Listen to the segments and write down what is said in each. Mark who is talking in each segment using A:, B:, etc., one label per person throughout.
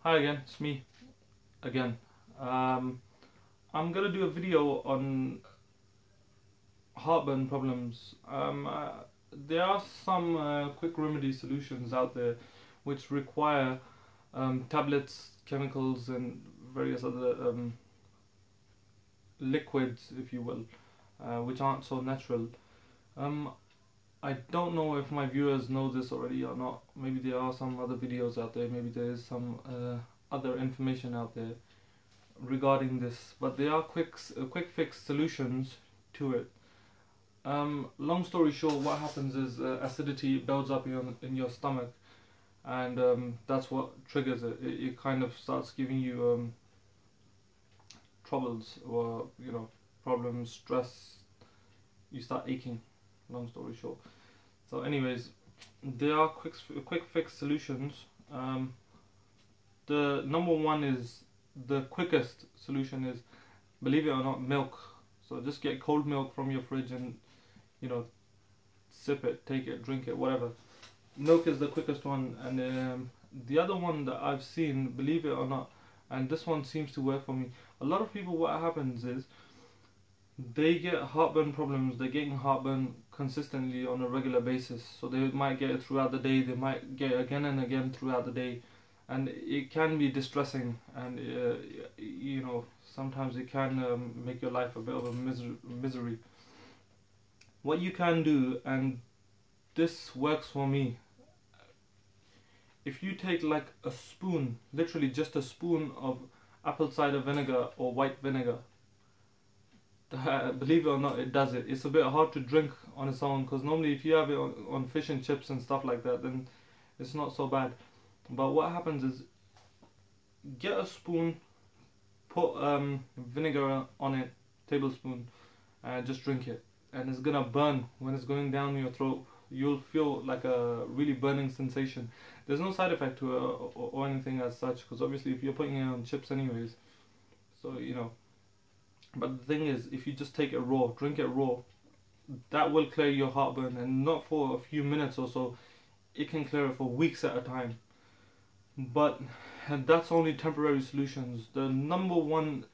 A: Hi again, it's me again. I'm gonna do a video on heartburn problems. There are some quick remedy solutions out there which require tablets, chemicals, and various other liquids, if you will, which aren't so natural. Um, I don't know if my viewers know this already or not. Maybe there are some other videos out there. Maybe there is some other information out there regarding this, but there are quick fix solutions to it. Long story short, what happens is acidity builds up in your stomach, and that's what triggers it. It kind of starts giving you troubles, or problems, stress. You start aching. Long story short. So, anyways, there are quick fix solutions. The number one is the quickest solution is, believe it or not, milk. So just get cold milk from your fridge and sip it, take it, drink it, whatever. Milk is the quickest one, and the other one that I've seen, believe it or not, and this one seems to work for me. A lot of people, what happens is they get heartburn problems. They're getting heartburn consistently on a regular basis, so they might get it throughout the day, they might get it again and again throughout the day, and it can be distressing, and sometimes it can make your life a bit of a misery. What you can do, and this works for me, if you take like a spoon, literally just a spoon of apple cider vinegar or white vinegar, believe it or not, it does it. It's a bit hard to drink on its own, because normally if you have it on fish and chips and stuff like that, then it's not so bad. But what happens is, get a spoon, put vinegar on it, tablespoon, and just drink it. And it's gonna burn when it's going down your throat. You'll feel like a really burning sensation. There's no side effect to it or anything as such, because obviously if you're putting it on chips anyways, so But the thing is, if you just take it raw, drink it raw, that will clear your heartburn, and not for a few minutes or so. It can clear it for weeks at a time. But that's only temporary solutions. The number one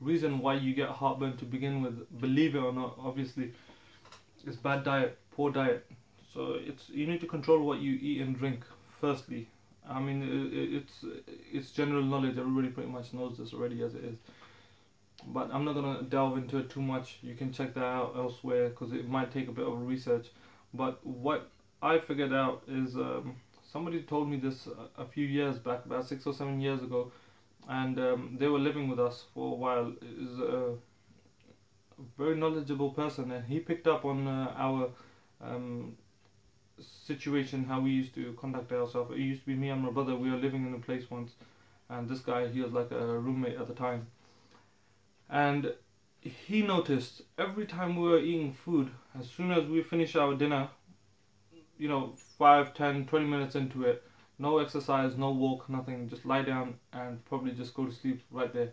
A: reason why you get heartburn to begin with, believe it or not, obviously, is bad diet, poor diet. So you need to control what you eat and drink firstly. I mean, it's general knowledge. Everybody pretty much knows this already as it is. But I'm not gonna delve into it too much. You can check that out elsewhere, because it might take a bit of research. But what I figured out is, somebody told me this a few years back, about 6 or 7 years ago, and they were living with us for a while. It is a very knowledgeable person, and he picked up on our situation, how we used to conduct ourselves. It used to be me and my brother. We were living in a place once, and this guy, he was like a roommate at the time. And he noticed every time we were eating food, as soon as we finish our dinner, 5, 10, 20 minutes into it, no exercise, no walk, nothing, just lie down and probably just go to sleep right there.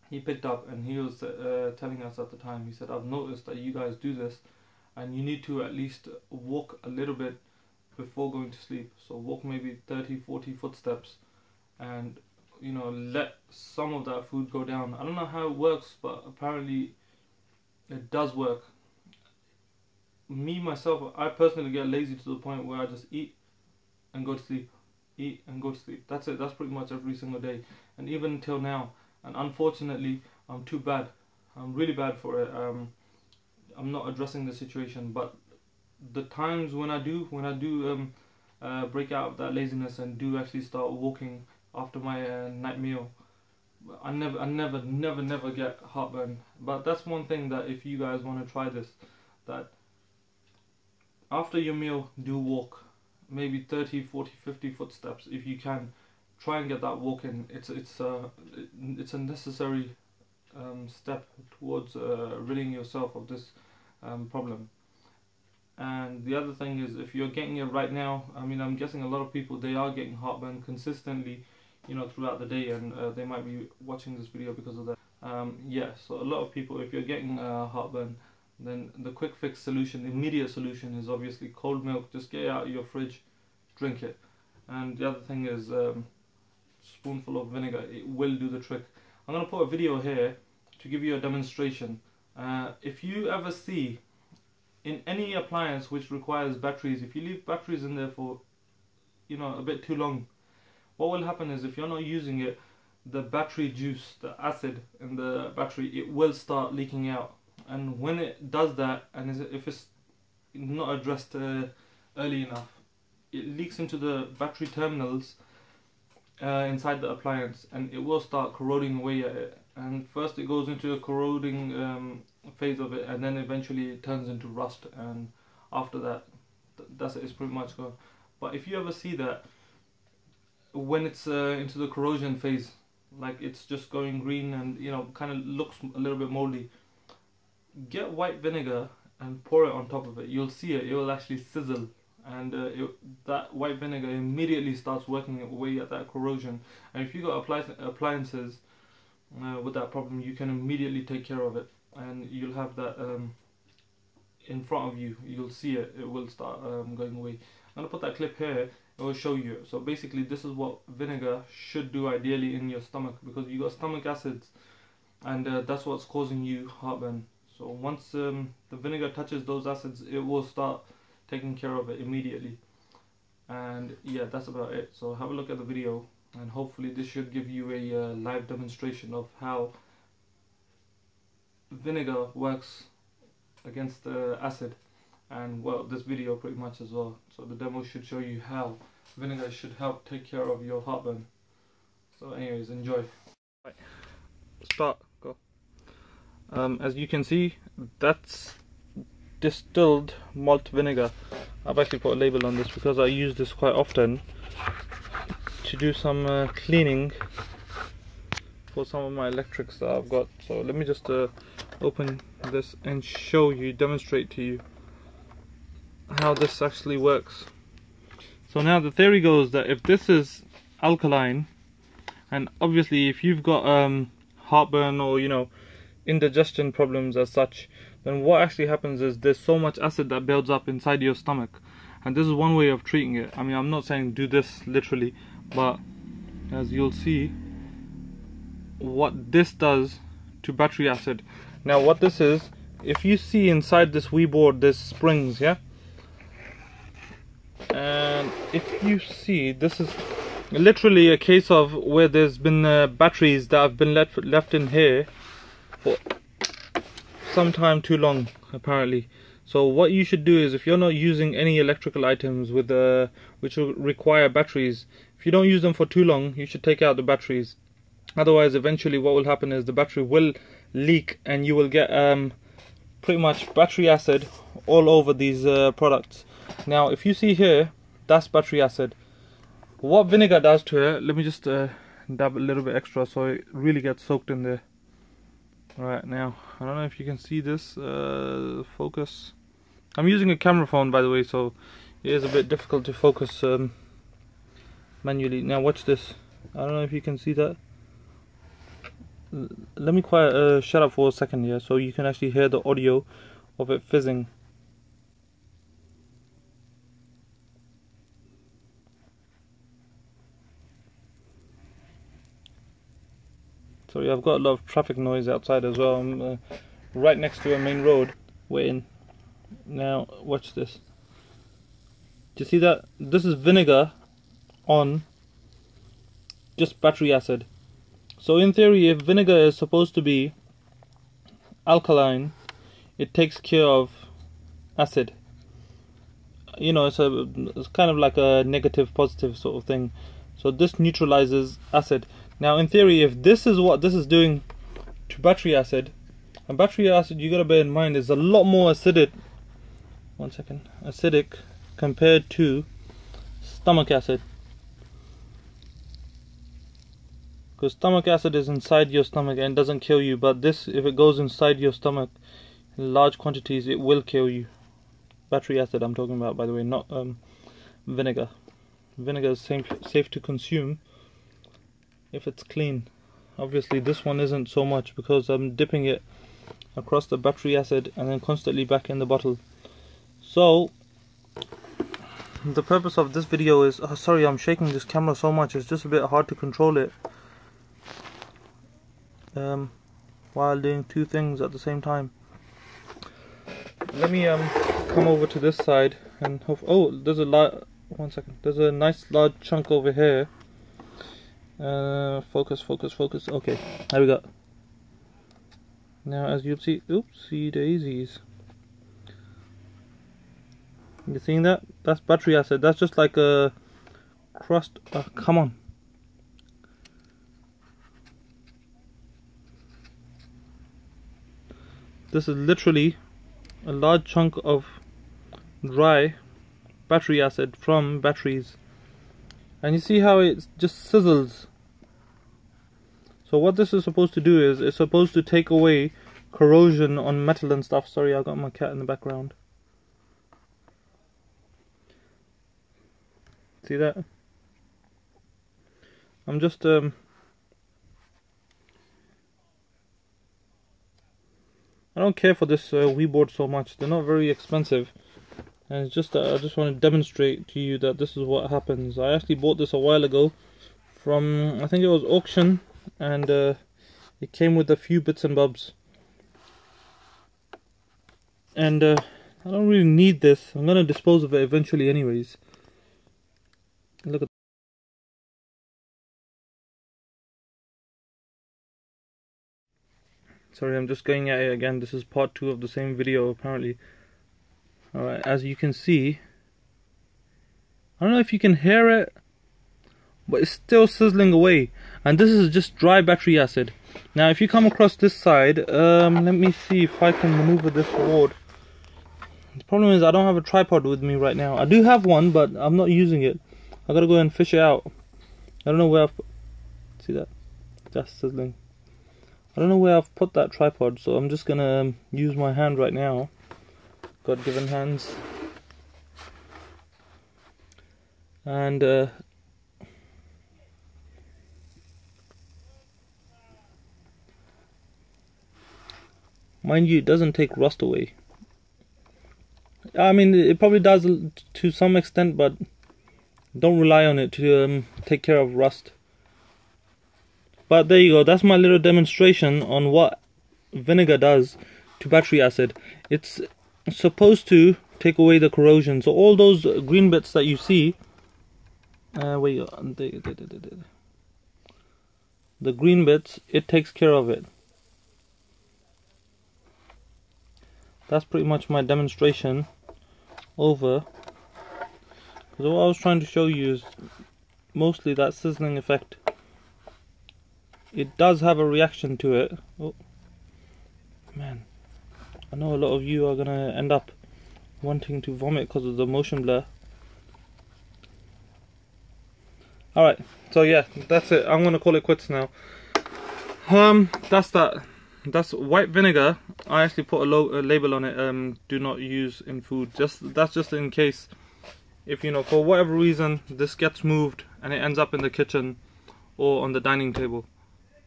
A: He picked up, and he was telling us at the time, he said, I've noticed that you guys do this, and you need to at least walk a little bit before going to sleep. So walk maybe 30, 40 footsteps, and let some of that food go down. I don't know how it works, but apparently it does work. Me myself, I personally get lazy to the point where I just eat and go to sleep, eat and go to sleep. That's it. That's pretty much every single day, and even until now. And unfortunately, I'm too bad. I'm really bad for it. I'm not addressing the situation, but the times when I do break out of that laziness and do actually start walking after my night meal, I never get heartburn. But that's one thing that, if you guys want to try this, that after your meal, do walk maybe 30, 40, 50 footsteps if you can. Try and get that walk in. It's a necessary step towards ridding yourself of this problem. And the other thing is, if you're getting it right now, I mean, I'm guessing a lot of people, they are getting heartburn consistently, throughout the day, and they might be watching this video because of that. Yeah, so a lot of people, if you're getting heartburn, then the quick fix solution, the immediate solution, is obviously cold milk. Just get it out of your fridge, drink it. And the other thing is, spoonful of vinegar, it will do the trick. I'm going to put a video here to give you a demonstration. If you ever see in any appliance which requires batteries, if you leave batteries in there for a bit too long, what will happen is, if you're not using it, the battery juice, the acid in the battery, it will start leaking out. And when it does that, and if it's not addressed early enough, it leaks into the battery terminals inside the appliance, and it will start corroding away at it. And first it goes into a corroding phase of it, and then eventually it turns into rust, and after that, that's it, it's pretty much gone. But if you ever see that when it's into the corrosion phase, like it's just going green and kind of looks a little bit moldy, get white vinegar and pour it on top of it. You'll see it will actually sizzle, and that white vinegar immediately starts working away at that corrosion. And if you got appliances with that problem, you can immediately take care of it, and you'll have that in front of you. You'll see it will start going away. I'm gonna put that clip here, it will show you. So basically this is what vinegar should do ideally in your stomach, because you got stomach acids, and that's what's causing you heartburn. So once the vinegar touches those acids, it will start taking care of it immediately. And yeah, that's about it. So have a look at the video, and hopefully this should give you a live demonstration of how vinegar works against acid. And well, this video pretty much as well. So the demo should show you how vinegar should help take care of your heartburn. So anyways, enjoy. Right. Start. Go. As you can see, that's distilled malt vinegar. I've actually put a label on this because I use this quite often to do some cleaning for some of my electrics that I've got. So let me just open this and show you, demonstrate to you how this actually works. So now the theory goes that if this is alkaline, and obviously if you've got heartburn or indigestion problems as such, then what actually happens is there's so much acid that builds up inside your stomach, and this is one way of treating it. I mean, I'm not saying do this literally, but as you'll see what this does to battery acid. Now what this is, if you see inside this wee board there's springs, yeah, and if you see, this is literally a case of where there's been batteries that have been left in here for some time too long apparently. So what you should do is, if you're not using any electrical items with which will require batteries, if you don't use them for too long, you should take out the batteries. Otherwise eventually what will happen is the battery will leak, and you will get pretty much battery acid all over these products. Now if you see here, that's battery acid. What vinegar does to it, let me just dab a little bit extra so it really gets soaked in there. Right, now I don't know if you can see this, focus. I'm using a camera phone, by the way, so it is a bit difficult to focus manually. Now watch this. I don't know if you can see that. Let me shut up for a second here so you can actually hear the audio of it fizzing. Sorry, I've got a lot of traffic noise outside as well. I'm right next to a main road waiting. Now watch this. Do you see that? This is vinegar on just battery acid. So in theory, if vinegar is supposed to be alkaline, it takes care of acid. It's kind of like a negative positive sort of thing. So this neutralizes acid. Now in theory, if this is what this is doing to battery acid, and battery acid, you gotta bear in mind, is a lot more acidic compared to stomach acid. Because stomach acid is inside your stomach and doesn't kill you, but this, if it goes inside your stomach in large quantities, it will kill you. Battery acid I'm talking about, by the way, not vinegar. Vinegar is safe to consume if it's clean. Obviously this one isn't so much, because I'm dipping it across the battery acid and then constantly back in the bottle. So the purpose of this video is, sorry, I'm shaking this camera so much, it's just a bit hard to control it while doing two things at the same time. Let me come over to this side and hope. Oh, there's a one second. There's a nice large chunk over here. Focus. Okay, there we go. Now, as you'll see, oopsie daisies. You seeing that? That's battery acid. That's just like a crust. Come on. This is literally a large chunk of dry battery acid from batteries, and you see how it just sizzles. So what this is supposed to do is, it's supposed to take away corrosion on metal and stuff. Sorry, I got my cat in the background. See that? I'm just I don't care for this Wii board so much. They're not very expensive, and it's just I just want to demonstrate to you that this is what happens. I actually bought this a while ago from, I think it was auction, and it came with a few bits and bobs. And I don't really need this. I'm gonna dispose of it eventually, anyways. Look at. Sorry, I'm just going at it again. This is part 2 of the same video, apparently. Alright, as you can see, I don't know if you can hear it, but it's still sizzling away. And this is just dry battery acid. Now, if you come across this side, let me see if I can maneuver this board. The problem is I don't have a tripod with me right now. I do have one, but I'm not using it. I gotta go and fish it out. I don't know where I've put. See that? That's sizzling. I don't know where I've put that tripod, so I'm just gonna use my hand right now. God-given hands. And mind you, it doesn't take rust away. I mean, it probably does to some extent, but don't rely on it to take care of rust. But there you go, that's my little demonstration on what vinegar does to battery acid. It's supposed to take away the corrosion. So all those green bits that you see, the green bits, it takes care of it. That's pretty much my demonstration over. Because what I was trying to show you is mostly that sizzling effect. It does have a reaction to it. Oh man, I know a lot of you are gonna end up wanting to vomit because of the motion blur. Alright, so yeah, that's it. I'm gonna call it quits now. That's that. That's white vinegar. I actually put a label on it. Do not use in food. That's just in case, if you know, for whatever reason this gets moved and it ends up in the kitchen or on the dining table.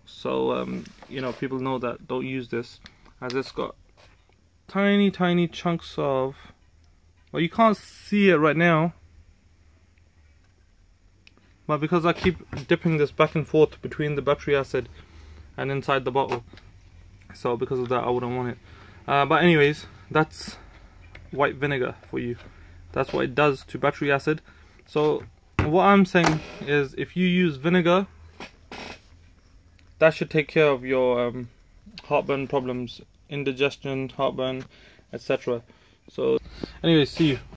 A: So you know, people know that don't use this, as it's got tiny chunks of, well, you can't see it right now, but because I keep dipping this back and forth between the battery acid and inside the bottle, so because of that I wouldn't want it. But anyways, that's white vinegar for you. That's what it does to battery acid. So what I'm saying is, if you use vinegar, that should take care of your heartburn problems, indigestion, heartburn, etc. So anyways, see you.